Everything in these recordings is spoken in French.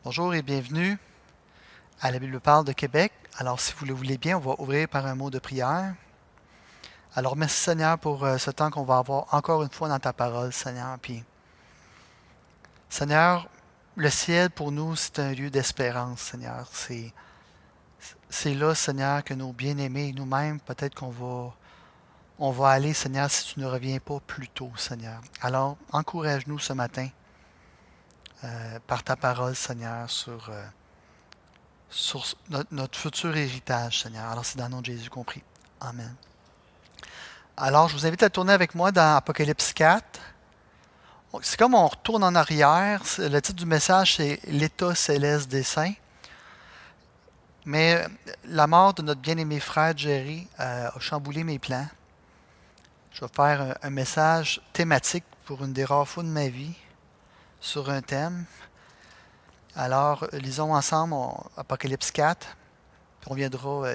Bonjour et bienvenue à la Bible parle de Québec. Alors, si vous le voulez bien, on va ouvrir par un mot de prière. Alors, merci Seigneur pour ce temps qu'on va avoir encore une fois dans ta parole, Seigneur. Puis, Seigneur, le ciel pour nous, c'est un lieu d'espérance, Seigneur. C'est là, Seigneur, que nos bien-aimés et nous-mêmes, peut-être on va aller, Seigneur, si tu ne reviens pas plus tôt, Seigneur. Alors, encourage-nous ce matin par ta parole, Seigneur, sur notre futur héritage, Seigneur. Alors, c'est dans le nom de Jésus qu'on prie. Amen. Alors, je vous invite à tourner avec moi dans Apocalypse 4. C'est comme on retourne en arrière. Le titre du message, c'est L'état céleste des saints. Mais la mort de notre bien-aimé frère Jerry a chamboulé mes plans. Je vais faire un message thématique pour une des rares fois de ma vie sur un thème. Alors, lisons ensemble Apocalypse 4. On viendra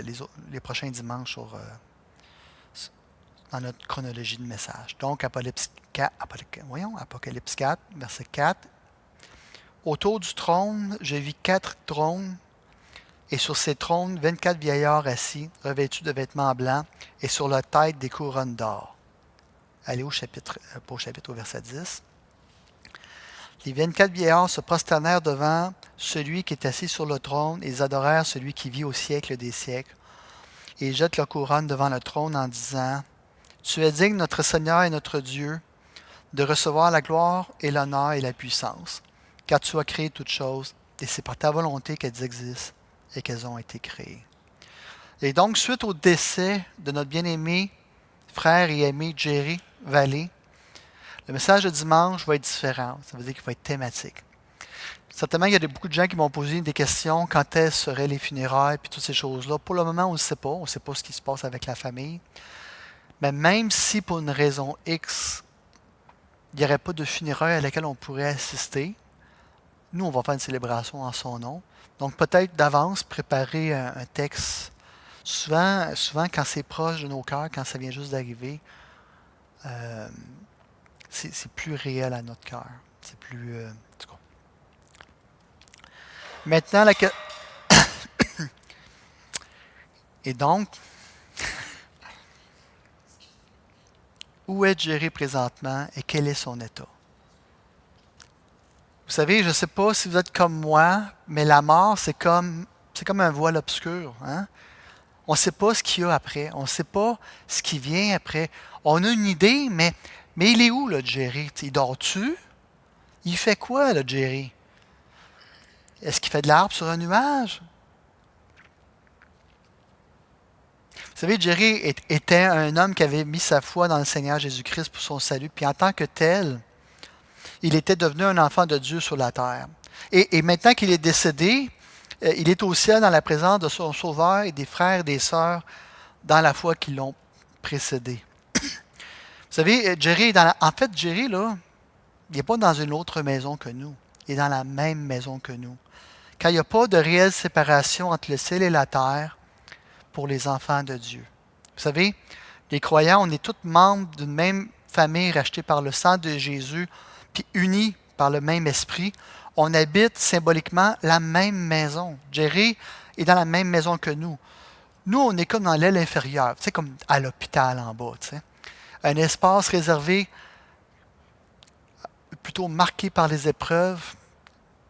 les prochains dimanches dans notre chronologie de message. Donc, Apocalypse 4, verset 4. Autour du trône, je vis 4 trônes, et sur ces trônes, 24 vieillards assis, revêtus de vêtements blancs, et sur leur tête des couronnes d'or. Allez au verset 10. Les 24 vieillards se prosternèrent devant celui qui est assis sur le trône, et ils adorèrent celui qui vit au siècle des siècles. Et ils jettent leur couronne devant le trône en disant: Tu es digne, notre Seigneur et notre Dieu, de recevoir la gloire et l'honneur et la puissance, car tu as créé toutes choses, et c'est par ta volonté qu'elles existent et qu'elles ont été créées. Et donc, suite au décès de notre bien-aimé frère et ami Jerry Vallée, le message de dimanche va être différent. Ça veut dire qu'il va être thématique. Certainement, il y a beaucoup de gens qui m'ont posé des questions. Quand est-ce seraient les funérailles, puis toutes ces choses-là. Pour le moment, on ne sait pas. On ne sait pas ce qui se passe avec la famille. Mais même si pour une raison X, il n'y aurait pas de funérailles à laquelle on pourrait assister, nous, on va faire une célébration en son nom. Donc, peut-être d'avance, préparer un texte. Souvent, quand c'est proche de nos cœurs, quand ça vient juste d'arriver, c'est plus réel à notre cœur. C'est plus... en tout cas. Maintenant, Et donc, où est Jerry présentement et quel est son état? Vous savez, je ne sais pas si vous êtes comme moi, mais la mort, c'est comme un voile obscur. Hein? On ne sait pas ce qu'il y a après. On ne sait pas ce qui vient après. On a une idée, mais il est où, là, Jerry? Il dort-tu? Il fait quoi, là, Jerry? Est-ce qu'il fait de l'arbre sur un nuage? Vous savez, Jerry était un homme qui avait mis sa foi dans le Seigneur Jésus-Christ pour son salut. Puis en tant que tel, il était devenu un enfant de Dieu sur la terre. Et maintenant qu'il est décédé, il est au ciel dans la présence de son Sauveur et des frères et des sœurs dans la foi qui l'ont précédé. Vous savez, Jerry, en fait, Jerry, là, il n'est pas dans une autre maison que nous. Il est dans la même maison que nous. Quand il n'y a pas de réelle séparation entre le ciel et la terre pour les enfants de Dieu. Vous savez, les croyants, on est tous membres d'une même famille rachetée par le sang de Jésus, puis unis par le même esprit. On habite symboliquement la même maison. Jerry est dans la même maison que nous. Nous, on est comme dans l'aile inférieure, tu sais, comme à l'hôpital en bas. Tu sais. Un espace réservé, plutôt marqué par les épreuves,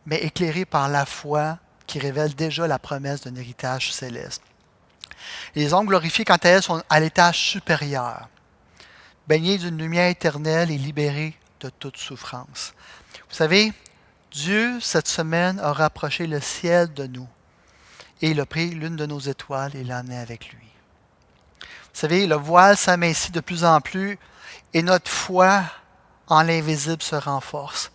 mais éclairé par la foi qui révèle déjà la promesse d'un héritage céleste. Les âmes glorifiées, quant à elles, sont à l'étage supérieur, baignées d'une lumière éternelle et libérées de toute souffrance. Vous savez, Dieu, cette semaine, a rapproché le ciel de nous et il a pris l'une de nos étoiles et l'a emmenée avec lui. Vous savez, le voile s'amincit de plus en plus et notre foi en l'invisible se renforce.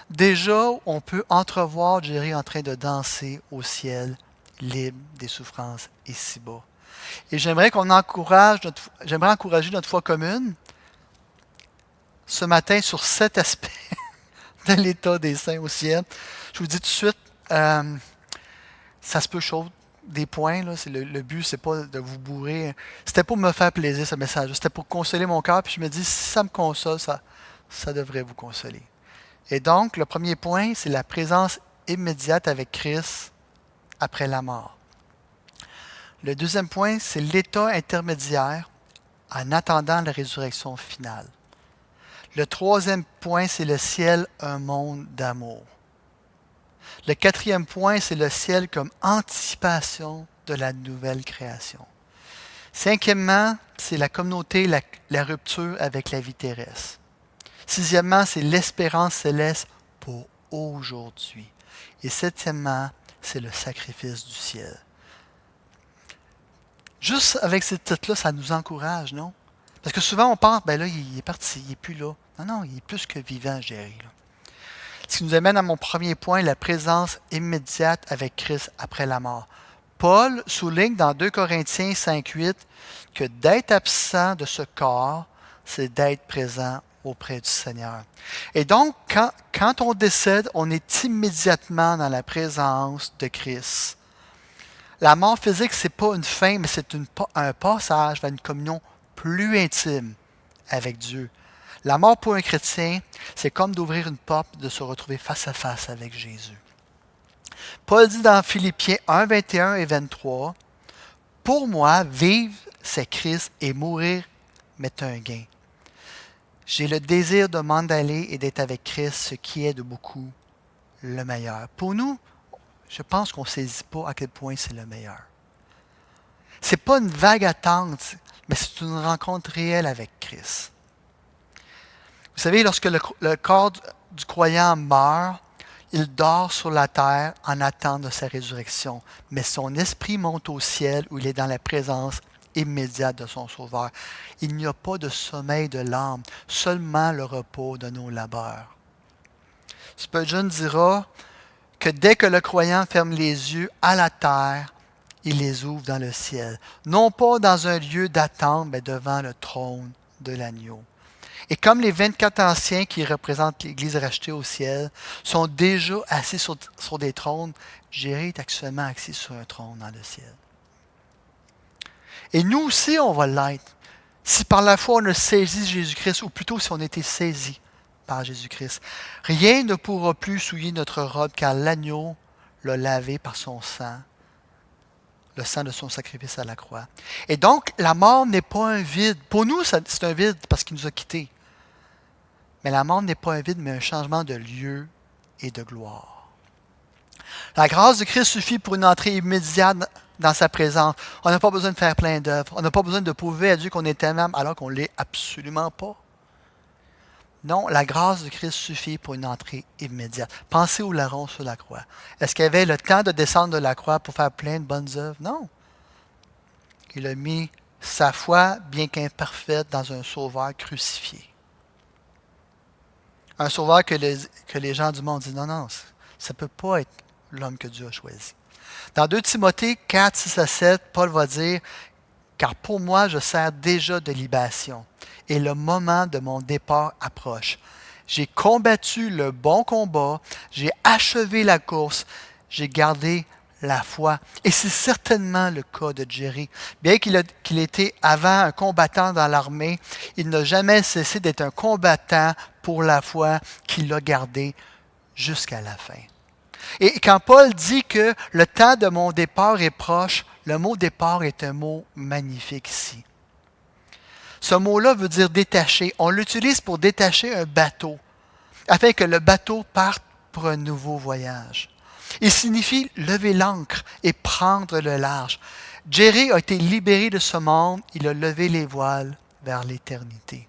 Déjà, on peut entrevoir Jerry en train de danser au ciel, libre des souffrances ici-bas. Et j'aimerais encourager notre foi commune ce matin sur cet aspect de l'état des saints au ciel. Je vous dis tout de suite, ça se peut chaud des points. Là, le but, c'est pas de vous bourrer. C'était pour me faire plaisir, ce message. C'était pour consoler mon cœur. Puis je me dis, si ça me console, ça devrait vous consoler. Et donc, le premier point, c'est la présence immédiate avec Christ après la mort. Le deuxième point, c'est l'état intermédiaire en attendant la résurrection finale. Le troisième point, c'est le ciel, un monde d'amour. Le quatrième point, c'est le ciel comme anticipation de la nouvelle création. Cinquièmement, c'est la communauté, la rupture avec la vie terrestre. Sixièmement, c'est l'espérance céleste pour aujourd'hui. Et septièmement, c'est le sacrifice du ciel. Juste avec ces titres-là, ça nous encourage, non? Parce que souvent, on pense, ben là, il est parti, il n'est plus là. Non, non, il est plus que vivant, Jerry. Là. Ce qui nous amène à mon premier point, la présence immédiate avec Christ après la mort. Paul souligne dans 2 Corinthiens 5,8 que d'être absent de ce corps, c'est d'être présent auprès du Seigneur. Et donc, quand on décède, on est immédiatement dans la présence de Christ. La mort physique, ce n'est pas une fin, mais c'est un passage vers une communion plus intime avec Dieu. La mort pour un chrétien, c'est comme d'ouvrir une porte, de se retrouver face à face avec Jésus. Paul dit dans Philippiens 1, 21 et 23, « Pour moi, vivre, c'est Christ, et mourir m'est un gain. J'ai le désir de m'en aller et d'être avec Christ, ce qui est de beaucoup le meilleur. » Pour nous, je pense qu'on ne saisit pas à quel point c'est le meilleur. Ce n'est pas une vague attente, mais c'est une rencontre réelle avec Christ. Vous savez, lorsque le corps du croyant meurt, il dort sur la terre en attente de sa résurrection, mais son esprit monte au ciel où il est dans la présence immédiate de son Sauveur. Il n'y a pas de sommeil de l'âme, seulement le repos de nos labeurs. Spurgeon dira que dès que le croyant ferme les yeux à la terre, il les ouvre dans le ciel, non pas dans un lieu d'attente, mais devant le trône de l'agneau. Et comme les 24 anciens qui représentent l'Église rachetée au ciel sont déjà assis sur des trônes, Jésus est actuellement assis sur un trône dans le ciel. Et nous aussi, on va l'être. Si par la foi on a saisi Jésus-Christ, ou plutôt si on a été saisi par Jésus-Christ, rien ne pourra plus souiller notre robe, car l'agneau l'a lavé par son sang, le sang de son sacrifice à la croix. Et donc, la mort n'est pas un vide. Pour nous, c'est un vide parce qu'il nous a quittés. Mais la mort n'est pas un vide, mais un changement de lieu et de gloire. La grâce de Christ suffit pour une entrée immédiate dans sa présence. On n'a pas besoin de faire plein d'œuvres. On n'a pas besoin de prouver à Dieu qu'on est aimable alors qu'on ne l'est absolument pas. Non, la grâce de Christ suffit pour une entrée immédiate. Pensez au larron sur la croix. Est-ce qu'il avait le temps de descendre de la croix pour faire plein de bonnes œuvres? Non. Il a mis sa foi, bien qu'imparfaite, dans un sauveur crucifié. Un sauveur que les gens du monde disent, non, non, ça ne peut pas être l'homme que Dieu a choisi. Dans 2 Timothée 4, 6 à 7, Paul va dire, « Car pour moi, je sers déjà de libation, et le moment de mon départ approche. J'ai combattu le bon combat, j'ai achevé la course, j'ai gardé la foi. » Et c'est certainement le cas de Jerry. Bien qu'il était avant un combattant dans l'armée, il n'a jamais cessé d'être un combattant pour la foi qu'il a gardé jusqu'à la fin. Et quand Paul dit que le temps de mon départ est proche, le mot départ est un mot magnifique ici. Ce mot-là veut dire détacher. On l'utilise pour détacher un bateau, afin que le bateau parte pour un nouveau voyage. Il signifie lever l'ancre et prendre le large. Jerry a été libéré de ce monde, il a levé les voiles vers l'éternité.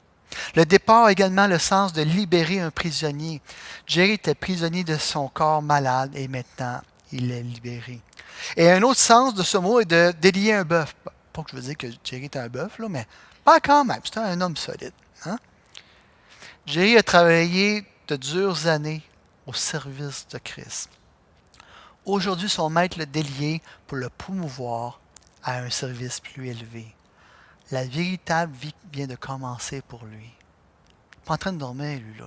Le départ a également le sens de libérer un prisonnier. Jerry était prisonnier de son corps malade et maintenant il est libéré. Et un autre sens de ce mot est de délier un bœuf. Pas que je veux dire que Jerry est un bœuf, là, mais pas quand même, c'est un homme solide. Hein? Jerry a travaillé de dures années au service de Christ. Aujourd'hui, son maître le délié pour le promouvoir à un service plus élevé. La véritable vie vient de commencer pour lui. Il n'est pas en train de dormir, lui, là.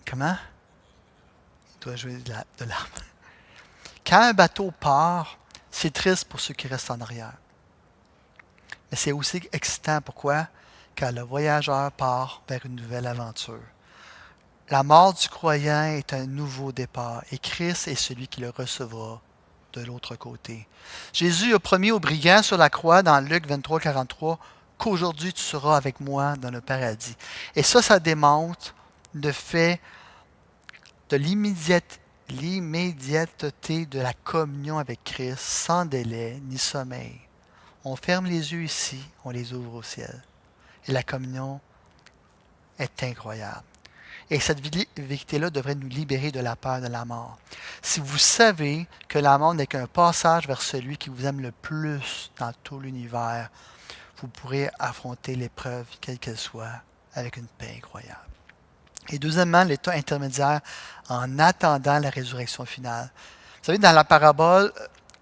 Comment? Il doit jouer de l'arme. Quand un bateau part, c'est triste pour ceux qui restent en arrière. Mais c'est aussi excitant. Pourquoi? Car le voyageur part vers une nouvelle aventure. La mort du croyant est un nouveau départ et Christ est celui qui le recevra de l'autre côté. Jésus a promis aux brigands sur la croix dans Luc 23, 43 qu'aujourd'hui tu seras avec moi dans le paradis. Et ça démontre le fait de l'immédiateté de la communion avec Christ sans délai ni sommeil. On ferme les yeux ici, on les ouvre au ciel. Et la communion est incroyable. Et cette vérité-là devrait nous libérer de la peur de la mort. Si vous savez que la mort n'est qu'un passage vers celui qui vous aime le plus dans tout l'univers, vous pourrez affronter l'épreuve, quelle qu'elle soit, avec une paix incroyable. Et deuxièmement, l'état intermédiaire en attendant la résurrection finale. Vous savez, dans la parabole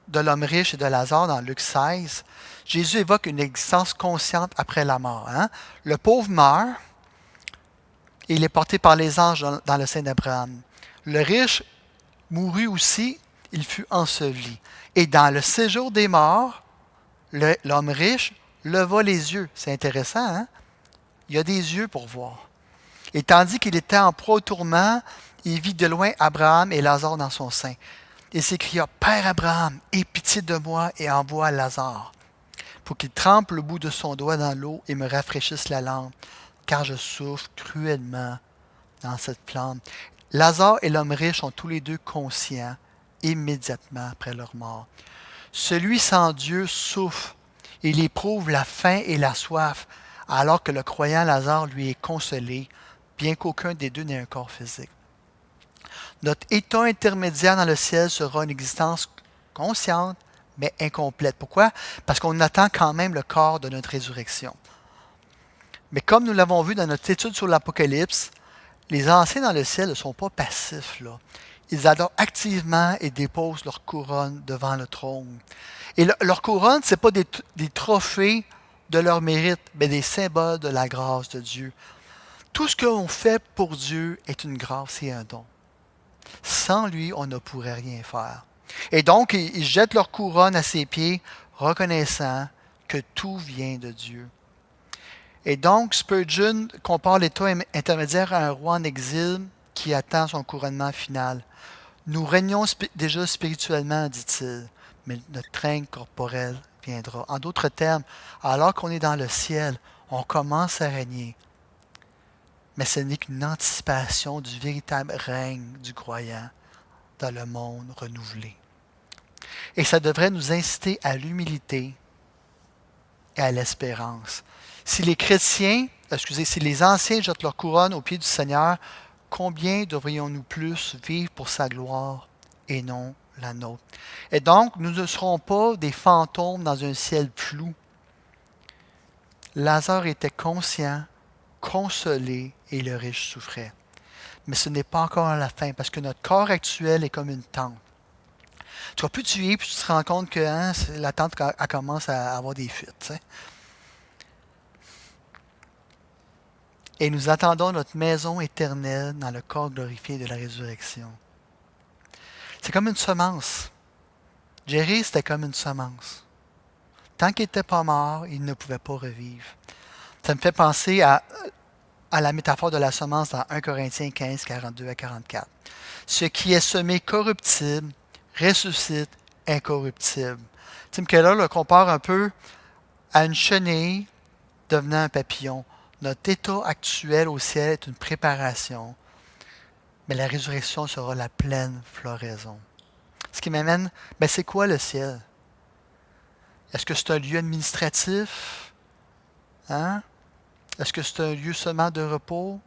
de l'homme riche et de Lazare, dans Luc 16, Jésus évoque une existence consciente après la mort. Le pauvre meurt et il est porté par les anges dans le sein d'Abraham. Le riche mourut aussi, il fut enseveli. Et dans le séjour des morts, l'homme riche leva les yeux. C'est intéressant, hein? Il a des yeux pour voir. Et tandis qu'il était en proie au tourment, il vit de loin Abraham et Lazare dans son sein. Il s'écria, Père Abraham, aie pitié de moi et envoie Lazare, pour qu'il trempe le bout de son doigt dans l'eau et me rafraîchisse la langue, car je souffre cruellement dans cette flamme. Lazare et l'homme riche sont tous les deux conscients immédiatement après leur mort. Celui sans Dieu souffre. Il éprouve la faim et la soif, alors que le croyant Lazare lui est consolé, bien qu'aucun des deux n'ait un corps physique. Notre état intermédiaire dans le ciel sera une existence consciente, mais incomplète. Pourquoi? Parce qu'on attend quand même le corps de notre résurrection. Mais comme nous l'avons vu dans notre étude sur l'Apocalypse, les anciens dans le ciel ne sont pas passifs, là. Ils adorent activement et déposent leur couronne devant le trône. Et leur couronne, ce n'est pas des trophées de leur mérite, mais des symboles de la grâce de Dieu. Tout ce qu'on fait pour Dieu est une grâce et un don. Sans lui, on ne pourrait rien faire. Et donc, ils jettent leur couronne à ses pieds, reconnaissant que tout vient de Dieu. Et donc, Spurgeon compare l'état intermédiaire à un roi en exil qui attend son couronnement final. Nous régnons déjà spirituellement, dit-il, mais notre règne corporel viendra. En d'autres termes, alors qu'on est dans le ciel, on commence à régner. Mais ce n'est qu'une anticipation du véritable règne du croyant dans le monde renouvelé. Et ça devrait nous inciter à l'humilité et à l'espérance. Si les anciens jettent leur couronne aux pieds du Seigneur, combien devrions-nous plus vivre pour sa gloire et non la nôtre? Et donc, nous ne serons pas des fantômes dans un ciel flou. Lazare était conscient, consolé et le riche souffrait. Mais ce n'est pas encore la fin parce que notre corps actuel est comme une tente. Tu vas plus tuer puis tu te rends compte que la tente elle commence à avoir des fuites. T'sais. Et nous attendons notre maison éternelle dans le corps glorifié de la résurrection. C'est comme une semence. Jerry, c'était comme une semence. Tant qu'il n'était pas mort, il ne pouvait pas revivre. Ça me fait penser à la métaphore de la semence dans 1 Corinthiens 15, 42 à 44. Ce qui est semé corruptible ressuscite incorruptible. Tim Keller le compare un peu à une chenille devenant un papillon. Notre état actuel au ciel est une préparation, mais la résurrection sera la pleine floraison. Ce qui m'amène, c'est quoi le ciel? Est-ce que c'est un lieu administratif? Est-ce que c'est un lieu seulement de repos?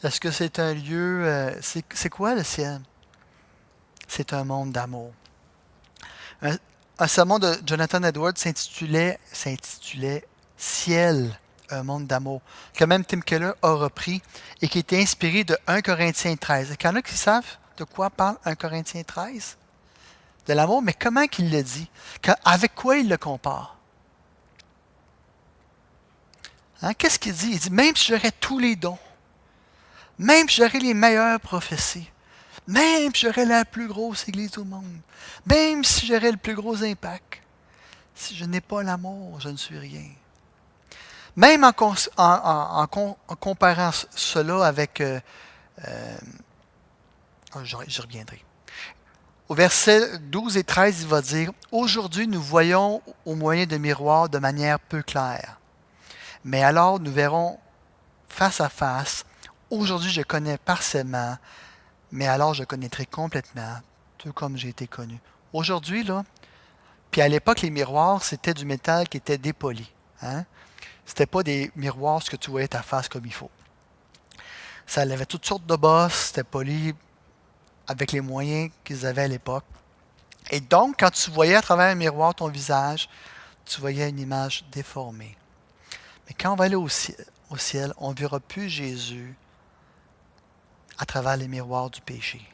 Est-ce que c'est un lieu... c'est quoi le ciel? C'est un monde d'amour. Un sermon de Jonathan Edwards s'intitulait Ciel, un monde d'amour, que même Tim Keller a repris et qui était inspiré de 1 Corinthiens 13. Il y en a qui savent de quoi parle 1 Corinthiens 13? De l'amour, mais comment qu'il le dit? Avec quoi il le compare? Qu'est-ce qu'il dit? Il dit, même si j'aurais tous les dons, même si j'aurais les meilleures prophéties, même si j'aurais la plus grosse église au monde, même si j'aurais le plus gros impact, si je n'ai pas l'amour, je ne suis rien. Même en comparant cela avec J'y reviendrai. Au verset 12 et 13, il va dire, aujourd'hui nous voyons au moyen de miroirs de manière peu claire, mais alors nous verrons face à face. Aujourd'hui je connais partiellement, mais alors je connaîtrai complètement, tout comme j'ai été connu. Aujourd'hui, là, puis à l'époque, les miroirs, c'était du métal qui était dépoli. Hein? C'était pas des miroirs ce que tu voyais ta face comme il faut. Ça avait toutes sortes de bosses, c'était poli avec les moyens qu'ils avaient à l'époque. Et donc, quand tu voyais à travers un miroir ton visage, tu voyais une image déformée. Mais quand on va aller au ciel, on ne verra plus Jésus à travers les miroirs du péché.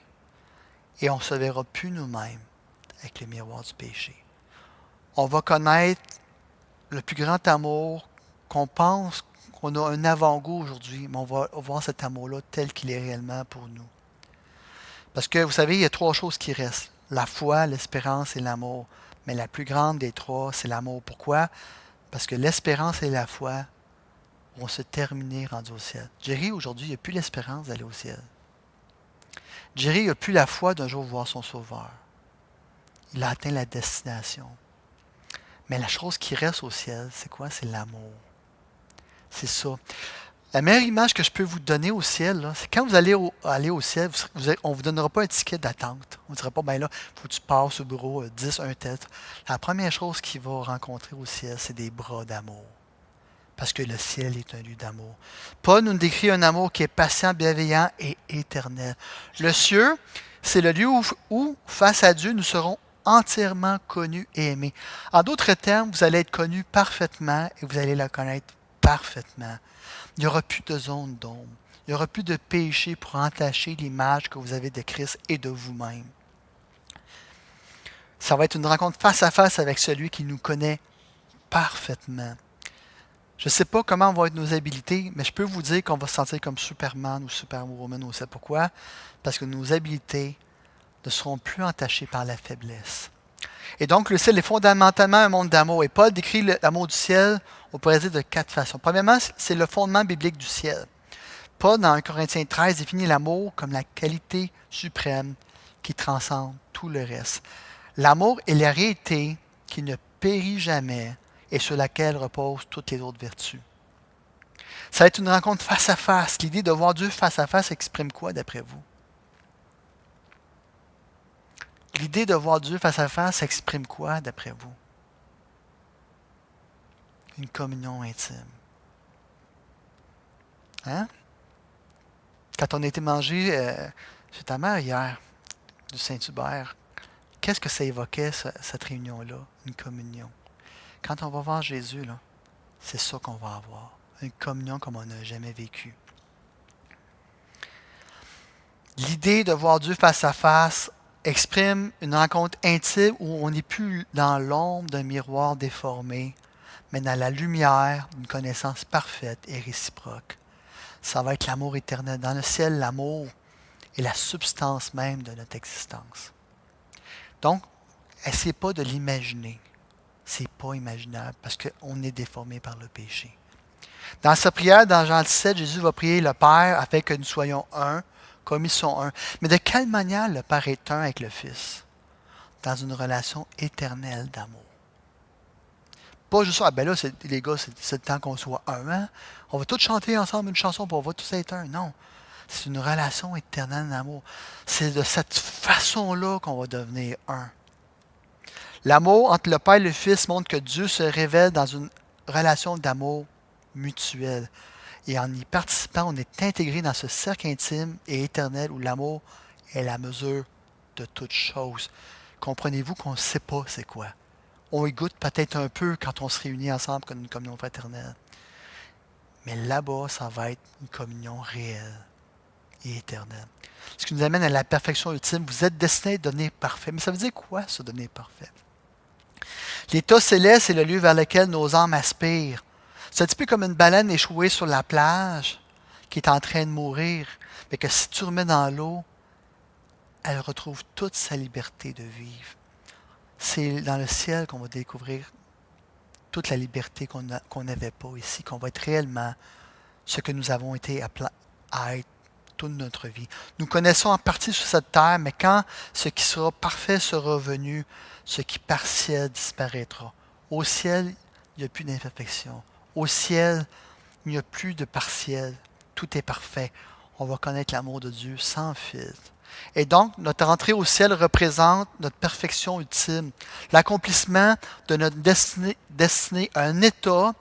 Et on ne se verra plus nous-mêmes avec les miroirs du péché. On va connaître le plus grand amour qu'on pense qu'on a un avant-goût aujourd'hui, mais on va voir cet amour-là tel qu'il est réellement pour nous. Parce que vous savez, il y a trois choses qui restent. La foi, l'espérance et l'amour. Mais la plus grande des trois, c'est l'amour. Pourquoi? Parce que l'espérance et la foi vont se terminer rendus au ciel. Jerry, aujourd'hui, il n'a plus l'espérance d'aller au ciel. Jerry n'a plus la foi d'un jour voir son sauveur. Il a atteint la destination. Mais la chose qui reste au ciel, c'est quoi? C'est l'amour. C'est ça. La meilleure image que je peux vous donner au ciel, là, c'est quand vous allez aller au ciel, on ne vous donnera pas un ticket d'attente. On ne dira pas, ben là, il faut que tu passes au bureau 10, un tête. La première chose qu'il va rencontrer au ciel, c'est des bras d'amour. Parce que le ciel est un lieu d'amour. Paul nous décrit un amour qui est patient, bienveillant et éternel. Le ciel, c'est le lieu où, face à Dieu, nous serons entièrement connus et aimés. En d'autres termes, vous allez être connus parfaitement et vous allez le connaître parfaitement. Il n'y aura plus de zone d'ombre. Il n'y aura plus de péché pour entacher l'image que vous avez de Christ et de vous-même. Ça va être une rencontre face à face avec celui qui nous connaît parfaitement. Je ne sais pas comment vont être nos habiletés, mais je peux vous dire qu'on va se sentir comme Superman ou Superwoman aussi. Pourquoi? Parce que nos habiletés ne seront plus entachées par la faiblesse. Et donc, le ciel est fondamentalement un monde d'amour. Et Paul décrit l'amour du ciel, on pourrait dire de quatre façons. Premièrement, c'est le fondement biblique du ciel. Paul, dans 1 Corinthiens 13, définit l'amour comme la qualité suprême qui transcende tout le reste. L'amour est la réalité qui ne périt jamais et sur laquelle reposent toutes les autres vertus. Ça va être une rencontre face à face. L'idée de voir Dieu face à face exprime quoi d'après vous? L'idée de voir Dieu face à face exprime quoi d'après vous? Une communion intime. Hein? Quand on a été manger chez ta mère hier, du Saint-Hubert, qu'est-ce que ça évoquait, cette réunion-là? Une communion. Quand on va voir Jésus, là, c'est ça qu'on va avoir. Une communion comme on n'a jamais vécu. L'idée de voir Dieu face à face exprime une rencontre intime où on n'est plus dans l'ombre d'un miroir déformé, mais dans la lumière d'une connaissance parfaite et réciproque. Ça va être l'amour éternel. Dans le ciel, l'amour est la substance même de notre existence. Donc, essayez pas de l'imaginer. C'est pas imaginable parce qu'on est déformé par le péché. Dans sa prière, dans Jean 17, Jésus va prier le Père afin que nous soyons un, comme ils sont un. Mais de quelle manière le Père est un avec le Fils? Dans une relation éternelle d'amour. Pas juste ça, ben là, les gars, c'est le temps qu'on soit un. Hein? On va tous chanter ensemble une chanson pour on va tous être un. Non. C'est une relation éternelle d'amour. C'est de cette façon-là qu'on va devenir un. L'amour entre le Père et le Fils montre que Dieu se révèle dans une relation d'amour mutuel. Et en y participant, on est intégré dans ce cercle intime et éternel où l'amour est la mesure de toute chose. Comprenez-vous qu'on ne sait pas c'est quoi? On y goûte peut-être un peu quand on se réunit ensemble comme une communion fraternelle. Mais là-bas, ça va être une communion réelle et éternelle. Ce qui nous amène à la perfection ultime. Vous êtes destinés à devenir parfait. Mais ça veut dire quoi, ça, devenir parfait? L'état céleste est le lieu vers lequel nos âmes aspirent. C'est un petit peu comme une baleine échouée sur la plage qui est en train de mourir, mais que si tu remets dans l'eau, elle retrouve toute sa liberté de vivre. C'est dans le ciel qu'on va découvrir toute la liberté qu'on n'avait pas ici, qu'on va être réellement ce que nous avons été à être toute notre vie. Nous connaissons en partie sur cette terre, mais quand ce qui sera parfait sera venu, ce qui est partiel disparaîtra. Au ciel, il n'y a plus d'imperfection. Au ciel, il n'y a plus de partiel. Tout est parfait. On va connaître l'amour de Dieu sans filtre. Et donc, notre entrée au ciel représente notre perfection ultime, l'accomplissement de notre destinée à un état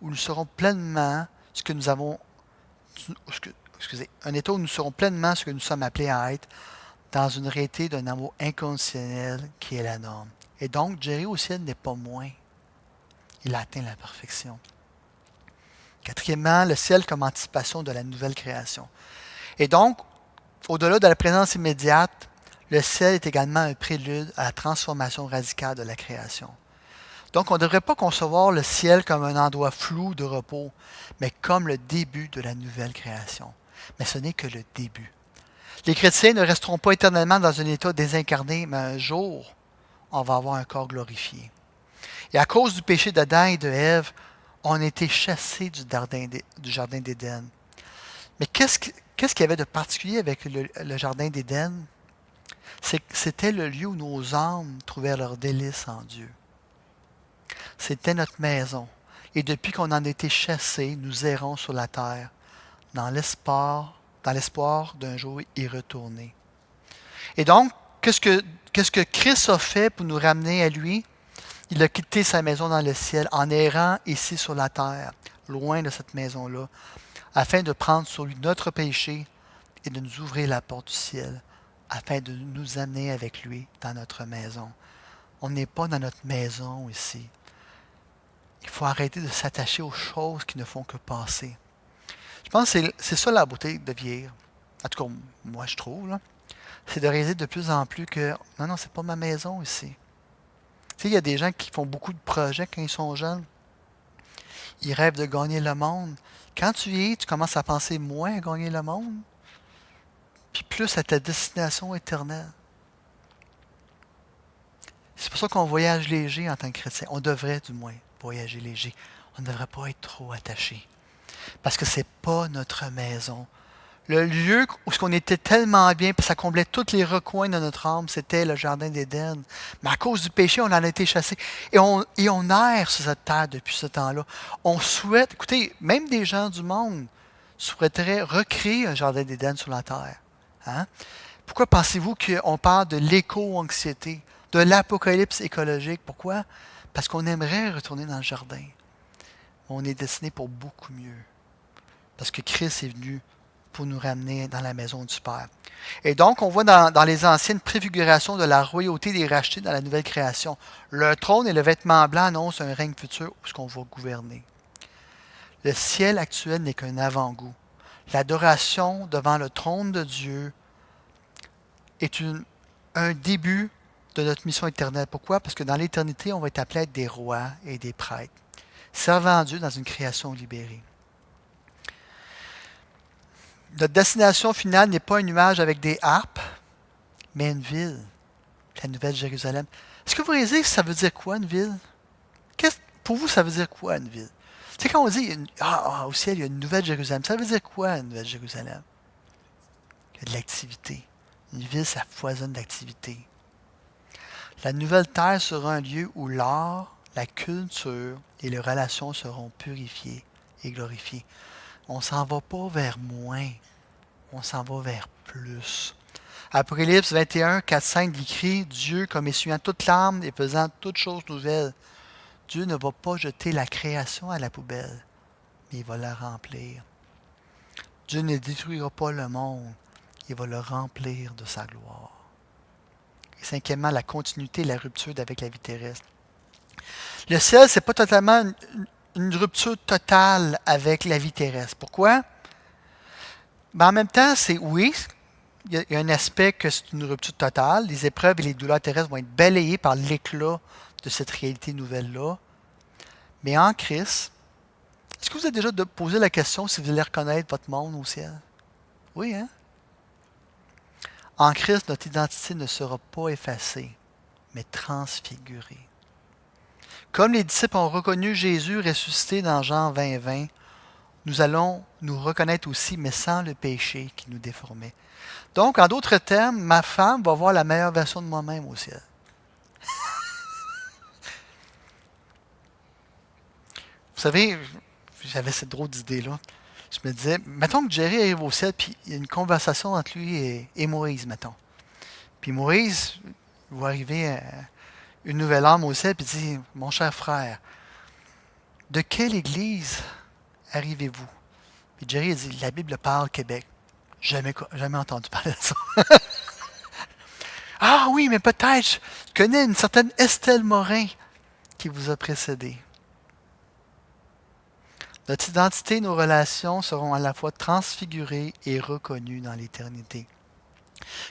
où nous serons pleinement ce que nous avons, un état où nous serons pleinement ce que nous sommes appelés à être dans une réalité d'un amour inconditionnel qui est la norme. Et donc, Jerry au ciel n'est pas moins. Il a atteint la perfection. Quatrièmement, le ciel comme anticipation de la nouvelle création. Et donc, au-delà de la présence immédiate, le ciel est également un prélude à la transformation radicale de la création. Donc, on ne devrait pas concevoir le ciel comme un endroit flou de repos, mais comme le début de la nouvelle création. Mais ce n'est que le début. Les chrétiens ne resteront pas éternellement dans un état désincarné, mais un jour, on va avoir un corps glorifié. Et à cause du péché d'Adam et de Ève, on a été chassés du jardin d'Éden. Mais qu'est-ce qu'il y avait de particulier avec le jardin d'Éden? C'était le lieu où nos âmes trouvèrent leur délice en Dieu. C'était notre maison. Et depuis qu'on en a été chassés, nous errons sur la terre, dans l'espoir d'un jour y retourner. Et donc, qu'est-ce que Christ a fait pour nous ramener à lui? Il a quitté sa maison dans le ciel en errant ici sur la terre, loin de cette maison-là, afin de prendre sur lui notre péché et de nous ouvrir la porte du ciel, afin de nous amener avec lui dans notre maison. On n'est pas dans notre maison ici. Il faut arrêter de s'attacher aux choses qui ne font que passer. Je pense que c'est ça la beauté de vieillir. En tout cas, moi je trouve, là. C'est de réaliser de plus en plus que non, c'est pas ma maison ici. Tu sais, il y a des gens qui font beaucoup de projets quand ils sont jeunes. Ils rêvent de gagner le monde. Quand tu vieillis, tu commences à penser moins à gagner le monde, puis plus à ta destination éternelle. C'est pour ça qu'on voyage léger en tant que chrétien. On devrait, du moins, voyager léger. On ne devrait pas être trop attaché. Parce que ce n'est pas notre maison. Le lieu où on était tellement bien, puis ça comblait tous les recoins de notre âme, c'était le jardin d'Éden. Mais à cause du péché, on en a été chassé. Et on erre sur cette terre depuis ce temps-là. On souhaite, écoutez, même des gens du monde souhaiteraient recréer un jardin d'Éden sur la terre. Hein? Pourquoi pensez-vous qu'on parle de l'éco-anxiété, de l'apocalypse écologique? Pourquoi? Parce qu'on aimerait retourner dans le jardin. On est destiné pour beaucoup mieux. Parce que Christ est venu pour nous ramener dans la maison du Père. Et donc, on voit dans les anciennes préfigurations de la royauté des rachetés dans la nouvelle création. Le trône et le vêtement blanc annoncent un règne futur où on va gouverner. Le ciel actuel n'est qu'un avant-goût. L'adoration devant le trône de Dieu est un début de notre mission éternelle. Pourquoi? Parce que dans l'éternité, on va être appelé à être des rois et des prêtres, servant Dieu dans une création libérée. Notre destination finale n'est pas un nuage avec des harpes, mais une ville, la Nouvelle Jérusalem. Est-ce que vous réalisez que ça veut dire quoi, une ville? Pour vous, ça veut dire quoi, une ville? Tu sais, quand on dit au ciel, il y a une Nouvelle Jérusalem, ça veut dire quoi, une Nouvelle Jérusalem? Il y a de l'activité. Une ville, ça foisonne d'activité. La nouvelle terre sera un lieu où l'art, la culture et les relations seront purifiées et glorifiées. On ne s'en va pas vers moins, on s'en va vers plus. Apocalypse 21, 4, 5 écrit Dieu, comme essuyant toute larme et faisant toutes choses nouvelles. Dieu ne va pas jeter la création à la poubelle, mais il va la remplir. Dieu ne détruira pas le monde, il va le remplir de sa gloire. Et cinquièmement, la continuité et la rupture avec la vie terrestre. Le ciel, ce n'est pas totalement une rupture totale avec la vie terrestre. Pourquoi? Ben, en même temps, oui, il y a un aspect que c'est une rupture totale. Les épreuves et les douleurs terrestres vont être balayées par l'éclat de cette réalité nouvelle-là. Mais en Christ, est-ce que vous avez déjà posé la question si vous allez reconnaître votre monde au ciel? Oui, hein? En Christ, notre identité ne sera pas effacée, mais transfigurée. Comme les disciples ont reconnu Jésus ressuscité dans Jean 20, 20, nous allons nous reconnaître aussi, mais sans le péché qui nous déformait. Donc, en d'autres termes, ma femme va voir la meilleure version de moi-même au ciel. Vous savez, j'avais cette drôle d'idée-là. Je me disais, mettons que Jerry arrive au ciel, puis il y a une conversation entre lui et Moïse, mettons. Puis Moïse va arriver à une nouvelle âme au ciel, puis dit, mon cher frère, de quelle église arrivez-vous? Puis Jerry a dit, la Bible parle Québec. Jamais entendu parler de ça. Ah oui, mais peut-être, je connais une certaine Estelle Morin qui vous a précédé. Notre identité et nos relations seront à la fois transfigurées et reconnues dans l'éternité.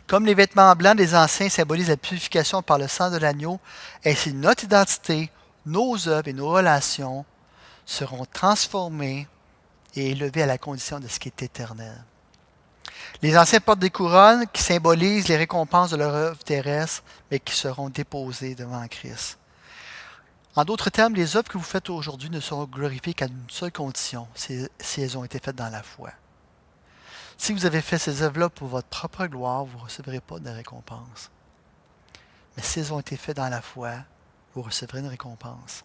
Comme les vêtements blancs des anciens symbolisent la purification par le sang de l'agneau, ainsi notre identité, nos œuvres et nos relations seront transformées et élevées à la condition de ce qui est éternel. Les anciens portent des couronnes qui symbolisent les récompenses de leur œuvre terrestre, mais qui seront déposées devant Christ. En d'autres termes, les œuvres que vous faites aujourd'hui ne seront glorifiées qu'à une seule condition, si elles ont été faites dans la foi. Si vous avez fait ces œuvres-là pour votre propre gloire, vous ne recevrez pas de récompense. Mais si elles ont été faites dans la foi, vous recevrez une récompense.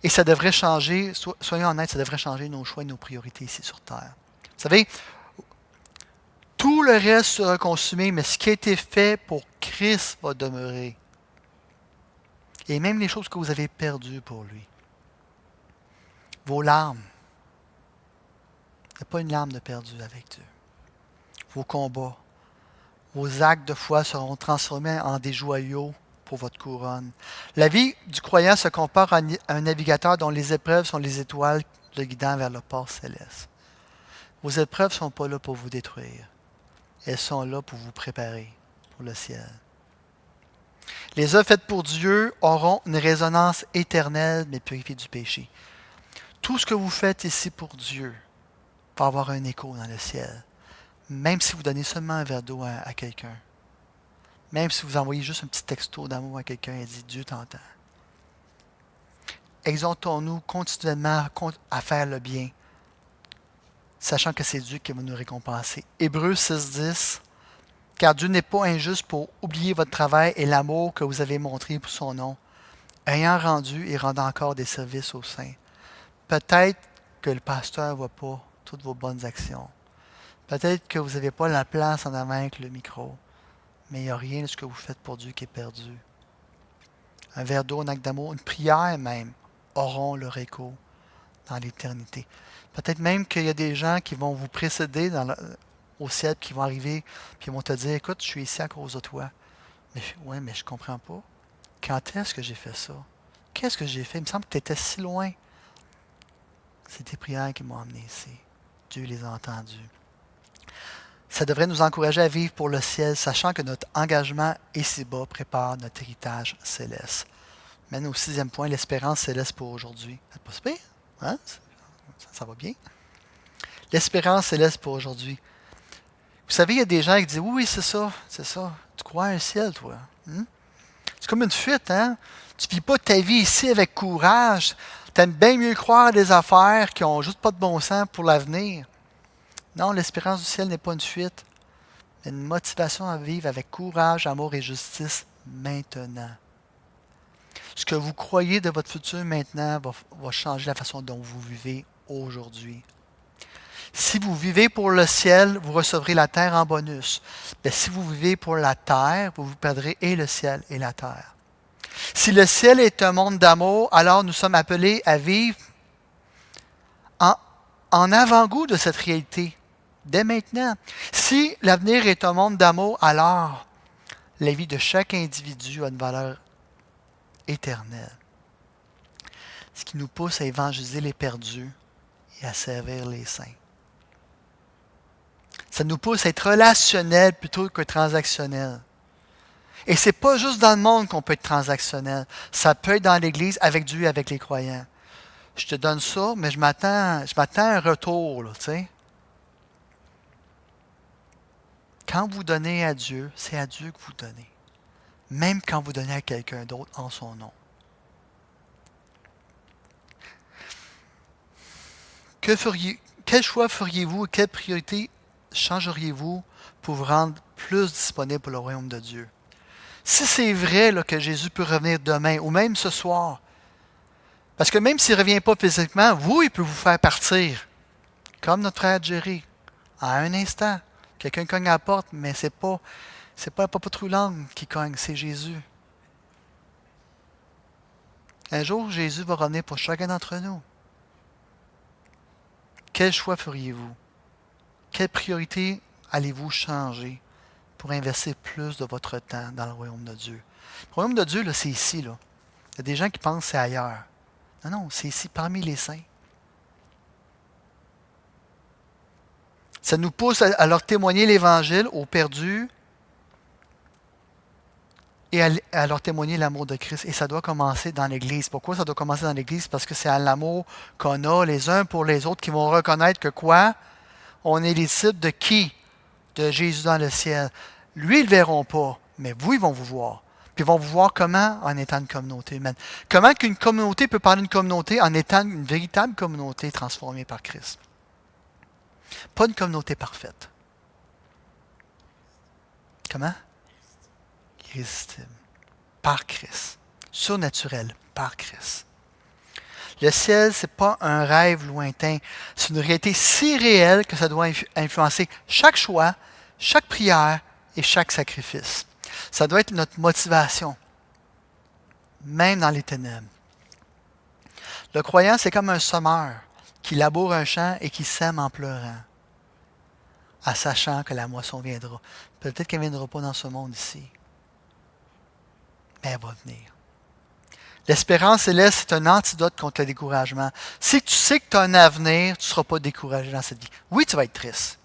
Et ça devrait changer, soyons honnêtes, ça devrait changer nos choix et nos priorités ici sur Terre. Vous savez, tout le reste sera consumé, mais ce qui a été fait pour Christ va demeurer. Et même les choses que vous avez perdues pour lui. Vos larmes. Il n'y a pas une larme de perdu avec Dieu. Vos combats. Vos actes de foi seront transformés en des joyaux pour votre couronne. La vie du croyant se compare à un navigateur dont les épreuves sont les étoiles le guidant vers le port céleste. Vos épreuves ne sont pas là pour vous détruire. Elles sont là pour vous préparer pour le ciel. Les œuvres faites pour Dieu auront une résonance éternelle, mais purifiée du péché. Tout ce que vous faites ici pour Dieu va avoir un écho dans le ciel. Même si vous donnez seulement un verre d'eau à quelqu'un. Même si vous envoyez juste un petit texto d'amour à quelqu'un et dit Dieu t'entend. Exhortons-nous continuellement à faire le bien, sachant que c'est Dieu qui va nous récompenser. Hébreux 6.10. Car Dieu n'est pas injuste pour oublier votre travail et l'amour que vous avez montré pour son nom, ayant rendu et rendant encore des services aux saints. Peut-être que le pasteur ne voit pas toutes vos bonnes actions. Peut-être que vous n'avez pas la place en avant avec le micro, mais il n'y a rien de ce que vous faites pour Dieu qui est perdu. Un verre d'eau, un acte d'amour, une prière même, auront leur écho dans l'éternité. Peut-être même qu'il y a des gens qui vont vous précéder au ciel, qui vont arriver, puis ils vont te dire, écoute, je suis ici à cause de toi. Mais je comprends pas. Quand est-ce que j'ai fait ça? Qu'est-ce que j'ai fait? Il me semble que tu étais si loin. C'est tes prières qui m'ont amené ici. Dieu les a entendues. Ça devrait nous encourager à vivre pour le ciel, sachant que notre engagement ici-bas prépare notre héritage céleste. Mène au 6e point, l'espérance céleste pour aujourd'hui. C'est pas super? Hein? Ça va bien? L'espérance céleste pour aujourd'hui. Vous savez, il y a des gens qui disent, oui, c'est ça. Tu crois à un ciel, toi. C'est comme une fuite, hein? Tu ne vis pas ta vie ici avec courage. Tu aimes bien mieux croire à des affaires qui n'ont juste pas de bon sens pour l'avenir. Non, l'espérance du ciel n'est pas une fuite, mais une motivation à vivre avec courage, amour et justice maintenant. Ce que vous croyez de votre futur maintenant va changer la façon dont vous vivez aujourd'hui. Si vous vivez pour le ciel, vous recevrez la terre en bonus. Mais si vous vivez pour la terre, vous perdrez et le ciel et la terre. Si le ciel est un monde d'amour, alors nous sommes appelés à vivre en avant-goût de cette réalité, dès maintenant. Si l'avenir est un monde d'amour, alors la vie de chaque individu a une valeur éternelle. Ce qui nous pousse à évangéliser les perdus et à servir les saints. Ça nous pousse à être relationnel plutôt que transactionnel. Et c'est pas juste dans le monde qu'on peut être transactionnel. Ça peut être dans l'Église, avec Dieu et avec les croyants. Je te donne ça, mais je m'attends à un retour, là, tu sais. Quand vous donnez à Dieu, c'est à Dieu que vous donnez. Même quand vous donnez à quelqu'un d'autre en son nom. quel choix feriez-vous et quelle priorité changeriez-vous pour vous rendre plus disponible pour le royaume de Dieu? Si c'est vrai là, que Jésus peut revenir demain ou même ce soir, parce que même s'il ne revient pas physiquement, vous, il peut vous faire partir. Comme notre frère Jerry. À un instant. Quelqu'un cogne à la porte, mais c'est pas la papa Troulangue qui cogne, c'est Jésus. Un jour, Jésus va revenir pour chacun d'entre nous. Quel choix feriez-vous? Quelle priorité allez-vous changer pour investir plus de votre temps dans le royaume de Dieu? Le royaume de Dieu, là, c'est ici. Là. Il y a des gens qui pensent que c'est ailleurs. Non, non, c'est ici, parmi les saints. Ça nous pousse à leur témoigner l'Évangile aux perdus et à leur témoigner l'amour de Christ. Et ça doit commencer dans l'Église. Pourquoi ça doit commencer dans l'Église? Parce que c'est à l'amour qu'on a les uns pour les autres qui vont reconnaître que quoi? On est les disciples de qui? De Jésus dans le ciel. Lui, ils ne le verront pas, mais vous, ils vont vous voir. Puis ils vont vous voir comment? En étant une communauté humaine. Comment qu'une communauté peut parler d'une communauté en étant une véritable communauté transformée par Christ? Pas une communauté parfaite. Comment? Irrésistible. Par Christ. Surnaturel. Par Christ. Le ciel, ce n'est pas un rêve lointain. C'est une réalité si réelle que ça doit influencer chaque choix, chaque prière et chaque sacrifice. Ça doit être notre motivation, même dans les ténèbres. Le croyant, c'est comme un semeur qui laboure un champ et qui sème en pleurant, en sachant que la moisson viendra. Peut-être qu'elle ne viendra pas dans ce monde ici, mais elle va venir. L'espérance céleste, c'est un antidote contre le découragement. Si tu sais que tu as un avenir, tu ne seras pas découragé dans cette vie. Oui, tu vas être triste.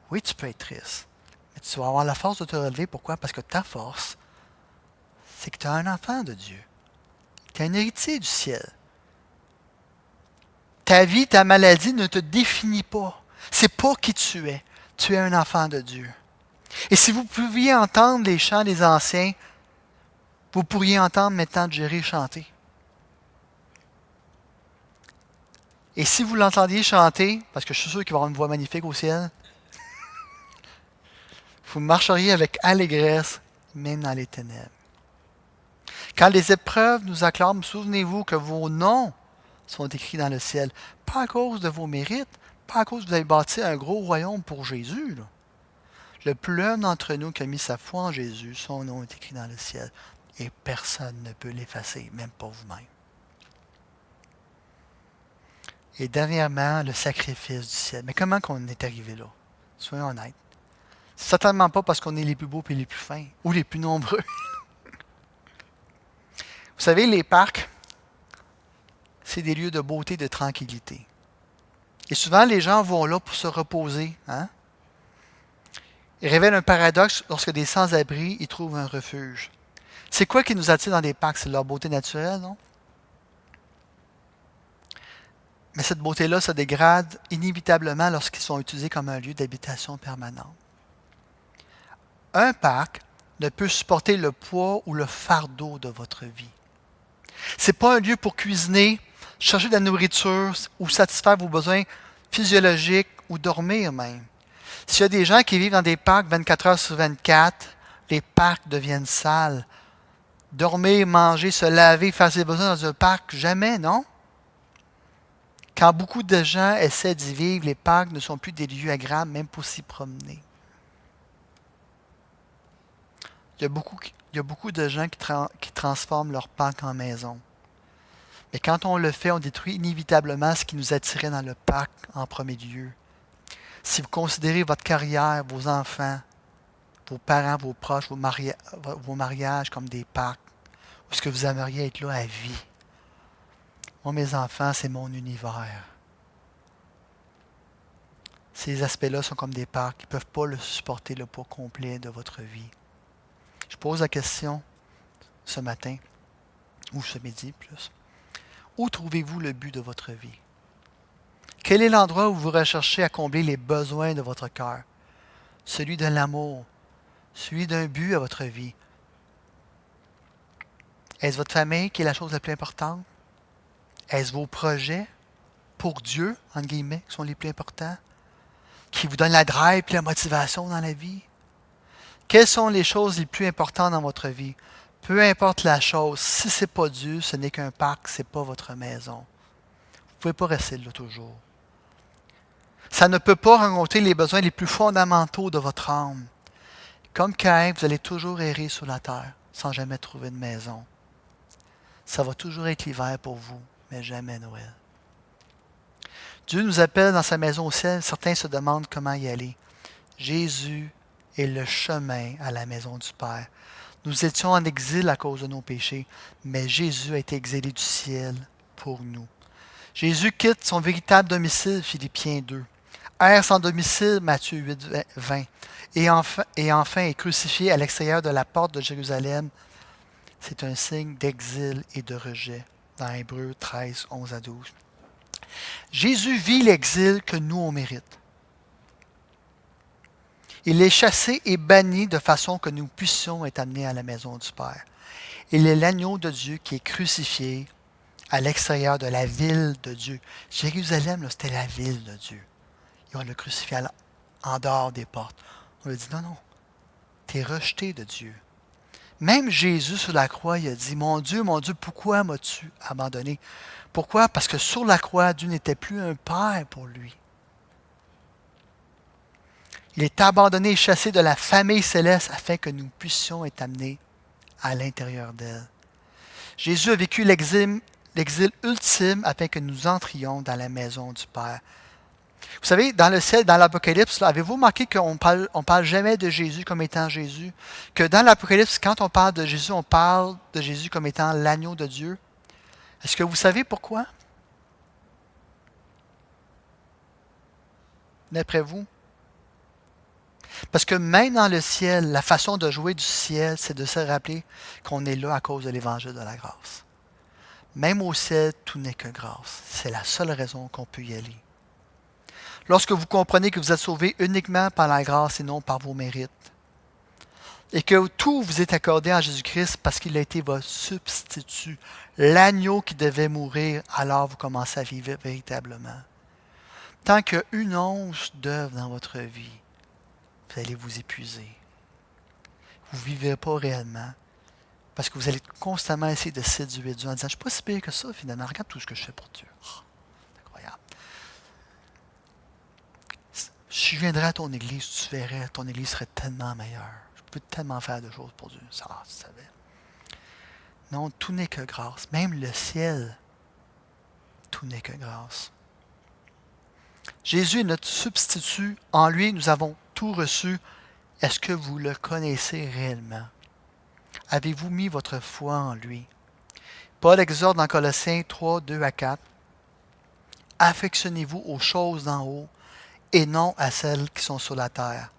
Oui, tu peux être triste. Mais tu vas avoir la force de te relever. Pourquoi? Parce que ta force, c'est que tu as un enfant de Dieu. Tu es un héritier du ciel. Ta vie, ta maladie ne te définit pas. C'est pas qui tu es. Tu es un enfant de Dieu. Et si vous pouviez entendre les chants des anciens, vous pourriez entendre maintenant Jerry chanter. Et si vous l'entendiez chanter, parce que je suis sûr qu'il va avoir une voix magnifique au ciel, vous marcheriez avec allégresse, même dans les ténèbres. Quand les épreuves nous acclament, souvenez-vous que vos noms sont écrits dans le ciel. Pas à cause de vos mérites, pas à cause que vous avez bâti un gros royaume pour Jésus. Là. Le plus un d'entre nous qui a mis sa foi en Jésus, son nom est écrit dans le ciel. Et personne ne peut l'effacer, même pas vous-même. Et dernièrement, le sacrifice du ciel. Mais comment qu'on est arrivé là? Soyons honnêtes. C'est certainement pas parce qu'on est les plus beaux et les plus fins, ou les plus nombreux. Vous savez, les parcs, c'est des lieux de beauté et de tranquillité. Et souvent, les gens vont là pour se reposer. Hein? Ils révèlent un paradoxe lorsque des sans-abri y trouvent un refuge. C'est quoi qui nous attire dans les parcs? C'est leur beauté naturelle, non? Mais cette beauté-là se dégrade inévitablement lorsqu'ils sont utilisés comme un lieu d'habitation permanente. Un parc ne peut supporter le poids ou le fardeau de votre vie. Ce n'est pas un lieu pour cuisiner, chercher de la nourriture ou satisfaire vos besoins physiologiques ou dormir même. S'il y a des gens qui vivent dans des parcs 24 heures sur 24, les parcs deviennent sales. Dormir, manger, se laver, faire ses besoins dans un parc, jamais, non? Quand beaucoup de gens essaient d'y vivre, les parcs ne sont plus des lieux agréables, même pour s'y promener. Il y a beaucoup de gens qui transforment leur parc en maison. Mais quand on le fait, on détruit inévitablement ce qui nous attirait dans le parc en premier lieu. Si vous considérez votre carrière, vos enfants, vos parents, vos proches, vos mariages comme des parcs, où est-ce que vous aimeriez être là à vie? Moi, mes enfants, c'est mon univers. Ces aspects-là sont comme des parcs qui ne peuvent pas le supporter le poids complet de votre vie. Je pose la question ce matin, ou ce midi plus. Où trouvez-vous le but de votre vie? Quel est l'endroit où vous recherchez à combler les besoins de votre cœur? Celui de l'amour, celui d'un but à votre vie. Est-ce votre famille qui est la chose la plus importante? Est-ce vos projets? pour Dieu, entre guillemets, qui sont les plus importants, qui vous donnent la drive et la motivation dans la vie? Quelles sont les choses les plus importantes dans votre vie? Peu importe la chose, si ce n'est pas Dieu, ce n'est qu'un parc, ce n'est pas votre maison. Vous ne pouvez pas rester là toujours. Ça ne peut pas rencontrer les besoins les plus fondamentaux de votre âme. Comme Caïn, vous allez toujours errer sur la terre sans jamais trouver de maison. Ça va toujours être l'hiver pour vous, mais jamais Noël. Dieu nous appelle dans sa maison au ciel. Certains se demandent comment y aller. Jésus est le chemin à la maison du Père. Nous étions en exil à cause de nos péchés, mais Jésus a été exilé du ciel pour nous. Jésus quitte son véritable domicile, Philippiens 2. Erre sans domicile, Matthieu 8, 20. Et enfin est crucifié à l'extérieur de la porte de Jérusalem. C'est un signe d'exil et de rejet, dans Hébreux 13, 11 à 12. Jésus vit l'exil que nous, on mérite. Il est chassé et banni de façon que nous puissions être amenés à la maison du Père. Il est l'agneau de Dieu qui est crucifié à l'extérieur de la ville de Dieu. Jérusalem, là, c'était la ville de Dieu. Et on l'a crucifié en dehors des portes. On lui a dit, non, tu es rejeté de Dieu. Même Jésus sur la croix, il a dit, mon Dieu, pourquoi m'as-tu abandonné? Pourquoi? Parce que sur la croix, Dieu n'était plus un père pour lui. Il est abandonné et chassé de la famille céleste afin que nous puissions être amenés à l'intérieur d'elle. Jésus a vécu l'exil ultime afin que nous entrions dans la maison du Père. Vous savez, dans le ciel, dans l'Apocalypse, avez-vous remarqué qu'on parle jamais de Jésus comme étant Jésus? Que dans l'Apocalypse, quand on parle de Jésus, on parle de Jésus comme étant l'agneau de Dieu? Est-ce que vous savez pourquoi? D'après vous? Parce que même dans le ciel, la façon de jouer du ciel, c'est de se rappeler qu'on est là à cause de l'évangile de la grâce. Même au ciel, tout n'est que grâce. C'est la seule raison qu'on peut y aller. Lorsque vous comprenez que vous êtes sauvé uniquement par la grâce et non par vos mérites, et que tout vous est accordé en Jésus-Christ parce qu'il a été votre substitut, l'agneau qui devait mourir, alors vous commencez à vivre véritablement. Tant qu'une once d'œuvre dans votre vie, vous allez vous épuiser. Vous ne vivrez pas réellement. Parce que vous allez constamment essayer de séduire Dieu en disant, je ne suis pas si pire que ça finalement, regarde tout ce que je fais pour Dieu. Oh, c'est incroyable. Si je viendrais à ton église, tu verrais, ton église serait tellement meilleure. Je peux tellement faire de choses pour Dieu. Ça, tu savais. Non, tout n'est que grâce. Même le ciel, tout n'est que grâce. Jésus est notre substitut. En lui, nous avons tout reçu. Est-ce que vous le connaissez réellement? Avez-vous mis votre foi en lui? Paul exhorte dans Colossiens 3, 2 à 4. Affectionnez-vous aux choses d'en haut et non à celles qui sont sur la terre,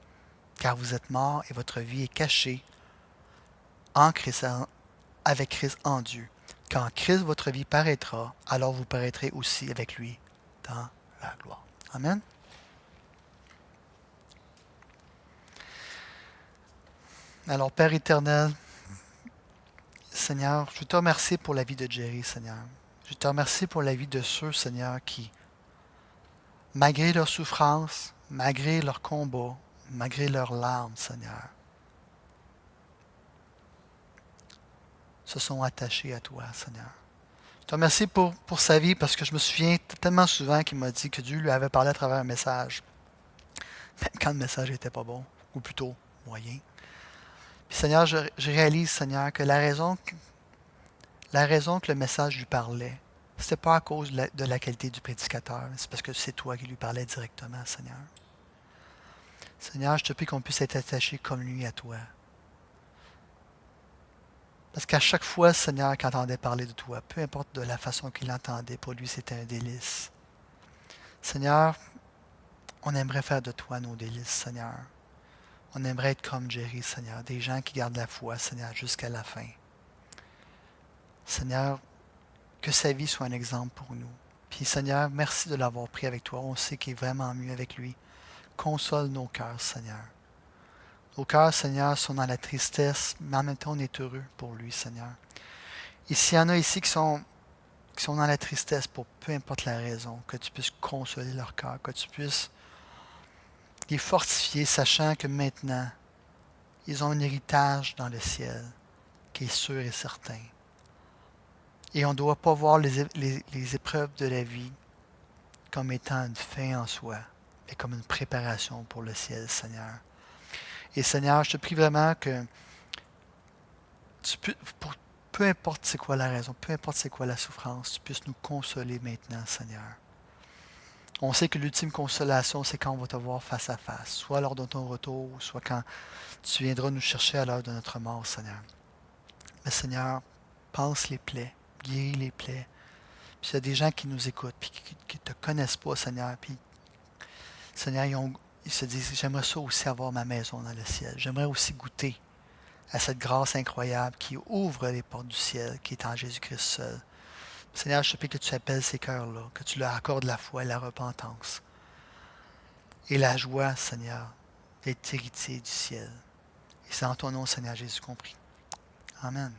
car vous êtes morts et votre vie est cachée en Christ, avec Christ en Dieu. Quand Christ, votre vie, paraîtra, alors vous paraîtrez aussi avec lui dans la gloire. Amen. Alors, Père éternel, Seigneur, je te remercie pour la vie de Jerry, Seigneur. Je te remercie pour la vie de ceux, Seigneur, qui, malgré leur souffrance, malgré leur combat, malgré leurs larmes, Seigneur, se sont attachés à toi, Seigneur. Je te remercie pour sa vie parce que je me souviens tellement souvent qu'il m'a dit que Dieu lui avait parlé à travers un message, même quand le message n'était pas bon, ou plutôt moyen. Puis, Seigneur, je réalise, Seigneur, que la raison que le message lui parlait, ce n'était pas à cause de la qualité du prédicateur, c'est parce que c'est toi qui lui parlais directement, Seigneur. Seigneur, je te prie qu'on puisse être attaché comme lui à toi. Parce qu'à chaque fois, Seigneur, qu'il entendait parler de toi, peu importe de la façon qu'il entendait, pour lui, c'était un délice. Seigneur, on aimerait faire de toi nos délices, Seigneur. On aimerait être comme Jerry, Seigneur, des gens qui gardent la foi, Seigneur, jusqu'à la fin. Seigneur, que sa vie soit un exemple pour nous. Puis, Seigneur, merci de l'avoir pris avec toi. On sait qu'il est vraiment mieux avec lui. Console nos cœurs, Seigneur. Nos cœurs, Seigneur, sont dans la tristesse, mais en même temps, on est heureux pour lui, Seigneur. Et s'il y en a ici qui sont qui sont dans la tristesse pour peu importe la raison, que tu puisses consoler leur cœur, que tu puisses les fortifier, sachant que maintenant, ils ont un héritage dans le ciel qui est sûr et certain. Et on ne doit pas voir les épreuves de la vie comme étant une fin en soi, mais comme une préparation pour le ciel, Seigneur. Et Seigneur, je te prie vraiment que pour peu importe c'est quoi la raison, peu importe c'est quoi la souffrance, tu puisses nous consoler maintenant, Seigneur. On sait que l'ultime consolation, c'est quand on va te voir face à face, soit lors de ton retour, soit quand tu viendras nous chercher à l'heure de notre mort, Seigneur. Mais Seigneur, pense les plaies, guéris les plaies. Puis il y a des gens qui nous écoutent, puis qui ne te connaissent pas, Seigneur, puis Seigneur, ils se disent, j'aimerais ça aussi avoir ma maison dans le ciel. J'aimerais aussi goûter à cette grâce incroyable qui ouvre les portes du ciel, qui est en Jésus-Christ seul. Seigneur, je te prie que tu appelles ces cœurs-là, que tu leur accordes la foi et la repentance. Et la joie, Seigneur, d'être héritier du ciel. Et c'est en ton nom, Seigneur Jésus, compris. Amen.